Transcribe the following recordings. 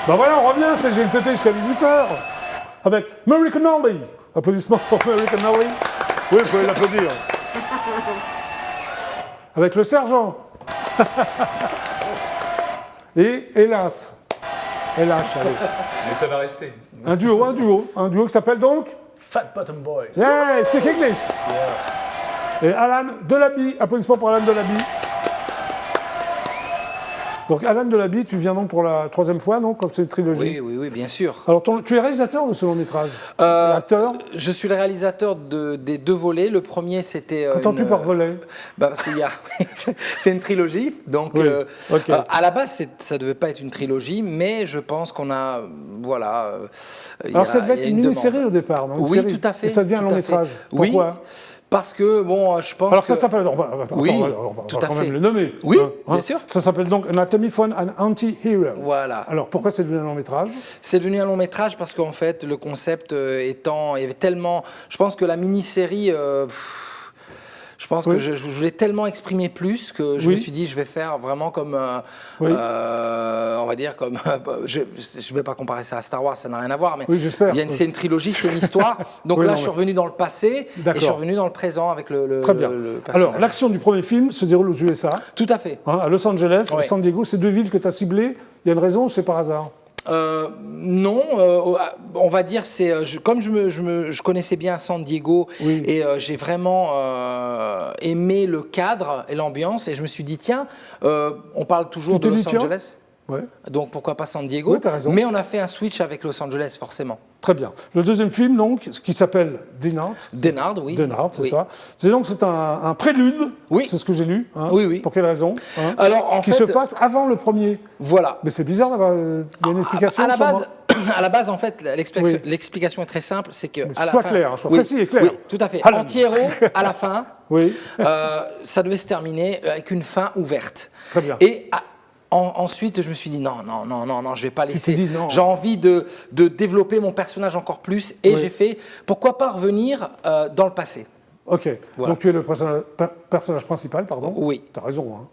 Ben voilà, on revient, c'est GLPP jusqu'à 18h, avec Murray Connolly. Applaudissements pour Murray Connolly. Oui, vous pouvez l'applaudir. Avec le sergent. Et hélas. Hélas, allez. Mais ça va rester. Un duo qui s'appelle donc Fat Bottom Boys. Yeah, speak English. Et Alan Delaby, applaudissements pour Alan Delaby. Donc Alan Delaby, tu viens donc pour la 3e fois, non, comme c'est une trilogie? Oui, bien sûr. Alors tu es réalisateur de ce long métrage? Acteur? Je suis le réalisateur des 2 volets. Le premier, c'était... Qu'entends-tu par volet? Parce qu'il y a... c'est une trilogie. Donc, Oui, ok. à la base, ça ne devait pas être une trilogie, mais je pense qu'on a... Voilà. Alors ça devait être une mini-série au départ, non? Oui, tout à fait. Et ça devient un long métrage. Pourquoi? Parce que, bon, je pense Alors que... ça s'appelle... On va tout à quand fait. même le nommer. Oui, bien sûr. Ça s'appelle donc Anatomy for an Anti-Hero. Voilà. Alors pourquoi c'est devenu un long métrage? C'est devenu un long métrage parce qu'en fait, le concept étant... Il y avait tellement... Je pense que la mini-série... je pense que je voulais tellement exprimer plus que je me suis dit, je vais faire vraiment comme... on va dire comme... je ne vais pas comparer ça à Star Wars, ça n'a rien à voir, mais j'espère. C'est une trilogie, c'est une histoire. Donc là, je suis revenu dans le passé et je suis revenu dans le présent avec le Très bien. Alors, l'action du premier film se déroule aux USA. Tout à fait. À Los Angeles et San Diego, ces 2 villes que tu as ciblées. Il y a une raison ou c'est par hasard? Non, on va dire comme je connaissais bien San Diego et j'ai vraiment aimé le cadre et l'ambiance et je me suis dit tiens, on parle toujours de Los Angeles. Donc pourquoi pas San Diego? Mais on a fait un switch avec Los Angeles forcément. Très bien. Le deuxième film, donc, qui s'appelle Denard. Denard, oui. Denard, c'est ça. C'est donc un prélude. Oui. C'est ce que j'ai lu. Oui. Pour quelle raison? Alors, en fait, se passe avant le premier. Voilà. Mais c'est bizarre d'avoir une explication. À la base, en fait, l'explication est très simple, c'est que à la sois fin, clair, sois précis et clair. Oui, tout à fait. Anti-héros à la fin. Ça devait se terminer avec une fin ouverte. Très bien. Et ensuite, je me suis dit non, je vais pas laisser. J'ai envie de développer mon personnage encore plus et j'ai fait pourquoi pas revenir dans le passé. Ok. Voilà. Donc tu es le personnage principal, pardon. Oui. Tu as raison.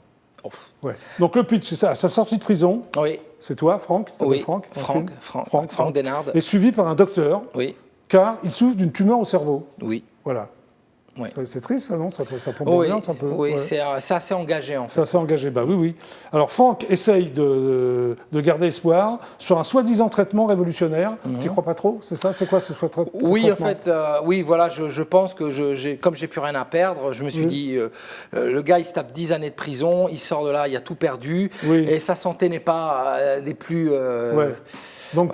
Donc le pitch, c'est ça. À sa sortie de prison, c'est toi, Franck. Oui. Franck Denard. Et suivi par un docteur. Oui. Car il souffre d'une tumeur au cerveau. Oui. Voilà. Ouais. C'est triste, ça, non? Ça prend bien, ça peut. Oui, c'est assez engagé, en fait. C'est assez engagé, oui. Alors, Franck essaye de garder espoir sur un soi-disant traitement révolutionnaire. Tu n'y crois pas trop? C'est ça? C'est quoi ce traitement? Oui, en fait, voilà, je pense que comme j'ai plus rien à perdre, je me suis dit, le gars, il se tape 10 années de prison, il sort de là, il a tout perdu, et sa santé n'est pas des plus... Donc,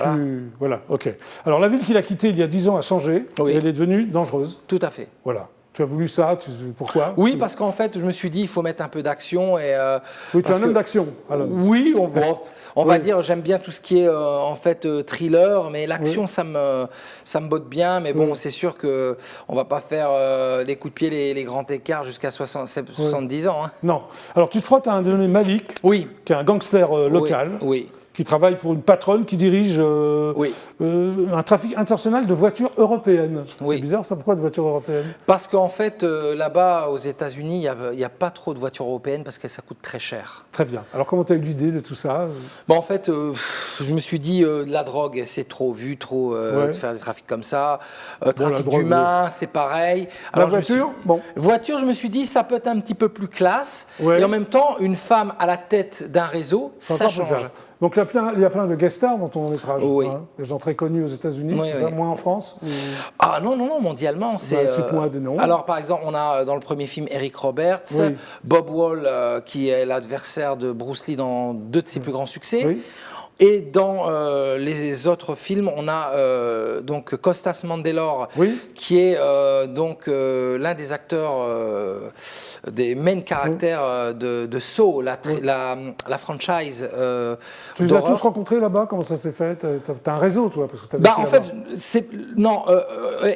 voilà, ok. Alors, la ville qu'il a quittée il y a 10 ans a changé, et elle est devenue dangereuse. Tout à fait. Voilà. Tu as voulu ça, pourquoi? Oui, parce qu'en fait, je me suis dit, il faut mettre un peu d'action. Oui, tu es un homme d'action. Oui, on va dire, j'aime bien tout ce qui est en fait thriller, mais l'action, ça me botte bien. Mais bon, c'est sûr qu'on ne va pas faire des coups de pied, les grands écarts jusqu'à 70 ans. Hein. Non. Alors, tu te frottes à un dénommé Malik, qui est un gangster local. Oui. Qui travaille pour une patronne qui dirige un trafic international de voitures européennes. C'est bizarre ça, pourquoi de voitures européennes? Parce qu'en fait, là-bas, aux États-Unis, il n'y a pas trop de voitures européennes parce que ça coûte très cher. Très bien. Alors comment tu as eu l'idée de tout ça? En fait, je me suis dit, la drogue, c'est trop vu, de faire des trafics comme ça. Trafic d'humains, c'est pareil. Alors, la voiture Voiture, je me suis dit, ça peut être un petit peu plus classe. Et en même temps, une femme à la tête d'un réseau, ça change. Donc il y a plein de guest stars dans ton long métrage. Des gens très connus aux États-Unis, c'est ça, moins en France? Ah non, mondialement. Cite-moi des noms. Alors par exemple, on a dans le premier film Eric Roberts, Bob Wall, qui est l'adversaire de Bruce Lee dans 2 de ses plus grands succès. Et dans les autres films, on a donc Costas Mandelor, qui est donc l'un des acteurs, des main caractères de Saw, la franchise. Tu les as tous rencontrés là-bas? Comment ça s'est fait? T'as un réseau, toi, parce que en fait,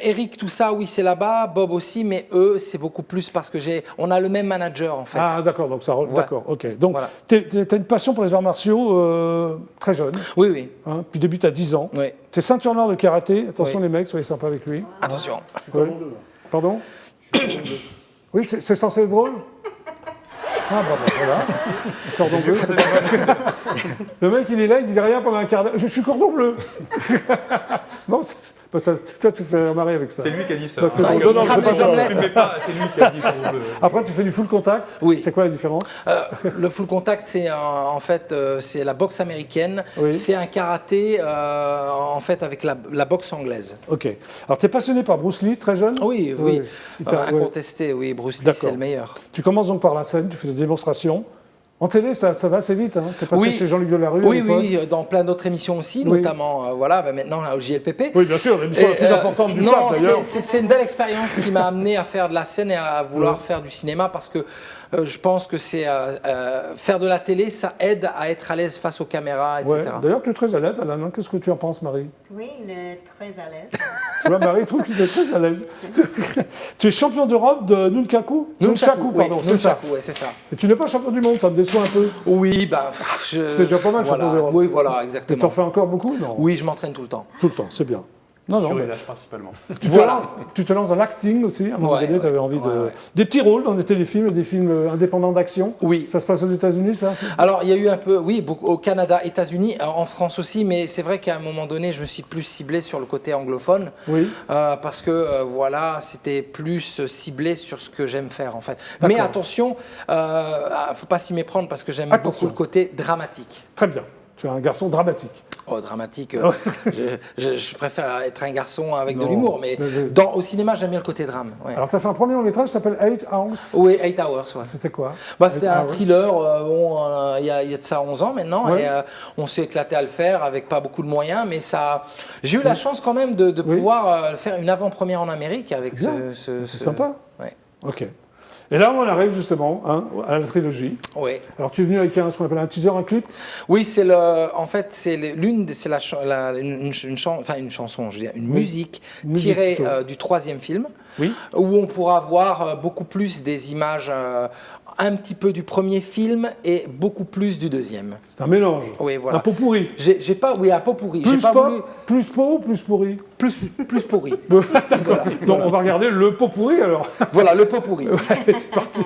Eric, tout ça, oui, c'est là-bas. Bob aussi, mais eux, c'est beaucoup plus parce que on a le même manager, en fait. Ah, d'accord. Donc d'accord. Ok. Donc, t'as une passion pour les arts martiaux très jeune. Oui. Puis début, tu as 10 ans. Tu es ceinture noire de karaté. Attention les mecs, soyez sympas avec lui. Attention. Pardon? Oui, c'est censé être drôle? Ah, bah, voilà. Cordon bleu, c'est pas Le mec, il est là, il dit rien pendant un quart d'heure. Je suis cordon bleu. Non, toi, tu fais marrer avec ça. C'est lui qui a dit ça. Donc, c'est Ah, bon. il Non, non, crame c'est pas les ça. omelettes. Fumez pas, c'est lui qui a dit cordon bleu. Après, tu fais du full contact. Oui. C'est quoi la différence? Le full contact, c'est en fait c'est la boxe américaine. Oui. C'est un karaté en fait avec la boxe anglaise. Ok. Alors, tu es passionné par Bruce Lee, très jeune? Oui, oui. Il t'a- ouais. Incontesté, oui. Bruce Lee, D'accord. c'est le meilleur. Tu commences donc par la scène, tu fais des démonstrations. En télé, ça va assez vite. Hein. Tu es passé Oui. chez Jean-Luc Delarue à Oui, l'époque. oui, dans plein d'autres émissions aussi, Oui. notamment voilà, maintenant au JLPP. Oui, bien sûr, l'émission la Et, plus importante du non, parc, d'ailleurs. c'est une belle expérience qui m'a amené à faire de la scène et à vouloir faire du cinéma parce que je pense que c'est faire de la télé, ça aide à être à l'aise face aux caméras, etc. Ouais. D'ailleurs, tu es très à l'aise, Alain. Qu'est-ce que tu en penses, Marie? Oui, il est très à l'aise. Tu vois, Marie trouve qu'il est très à l'aise. Tu es champion d'Europe de Nunchaku? Pardon, c'est ça. Oui, c'est ça. Et tu n'es pas champion du monde, ça me déçoit un peu. Oui, C'est déjà pas mal, voilà. champion d'Europe. Oui, voilà, Tu t'en exactement. fais encore beaucoup? Non. Oui, je m'entraîne tout le temps. Tout le temps, c'est bien. Non, Sur mais les lâches principalement. tu te lances dans l'acting aussi. À un moment Ouais, donné, tu avais ouais, envie de. ouais. Des petits rôles dans des téléfilms, des films indépendants d'action. Oui. Ça se passe aux États-Unis, ça? Alors, il y a eu un peu, oui, beaucoup, au Canada, États-Unis, en France aussi, mais c'est vrai qu'à un moment donné, je me suis plus ciblé sur le côté anglophone. Oui. Parce que, voilà, c'était plus ciblé sur ce que j'aime faire, en fait. D'accord. Mais attention, faut pas s'y méprendre parce que j'aime Attention. beaucoup le côté dramatique. Très bien. Tu es un garçon dramatique. Oh, dramatique, je préfère être un garçon avec de Non, l'humour, mais mais- au cinéma, j'aime bien le côté drame. Ouais. Alors, tu as fait un premier long métrage qui s'appelle 8 Hours. Oui, 8 Hours, ouais. C'était quoi? C'était 8 un Hours. thriller, il y a de ça 11 ans maintenant, Ouais. et on s'est éclaté à le faire avec pas beaucoup de moyens, mais ça, j'ai eu la chance quand même de Oui. pouvoir faire une avant-première en Amérique avec C'est bien. C'est sympa. Ouais. Ok. Et là, on arrive justement à la trilogie. Oui. Alors, tu es venu avec ce qu'on appelle un teaser, un clip. Oui, en fait, c'est une chanson, je veux dire, une musique Musique, tirée plutôt. du 3e film, Oui. où on pourra voir beaucoup plus des images, un petit peu du premier film et beaucoup plus du 2e. C'est un mélange. Oui, voilà. Un pot pourri. J'ai pas, oui, un pot pourri. J'ai Plus pas pot, voulu plus pot ou plus pourri? plus pourri. D'accord. Donc, on va regarder le pot pourri alors. Voilà, le pot pourri. Allez, c'est parti.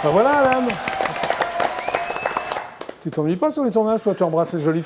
Ben voilà, Alan. Tu t'ennuies pas sur les tournages, toi, tu embrasses les jolies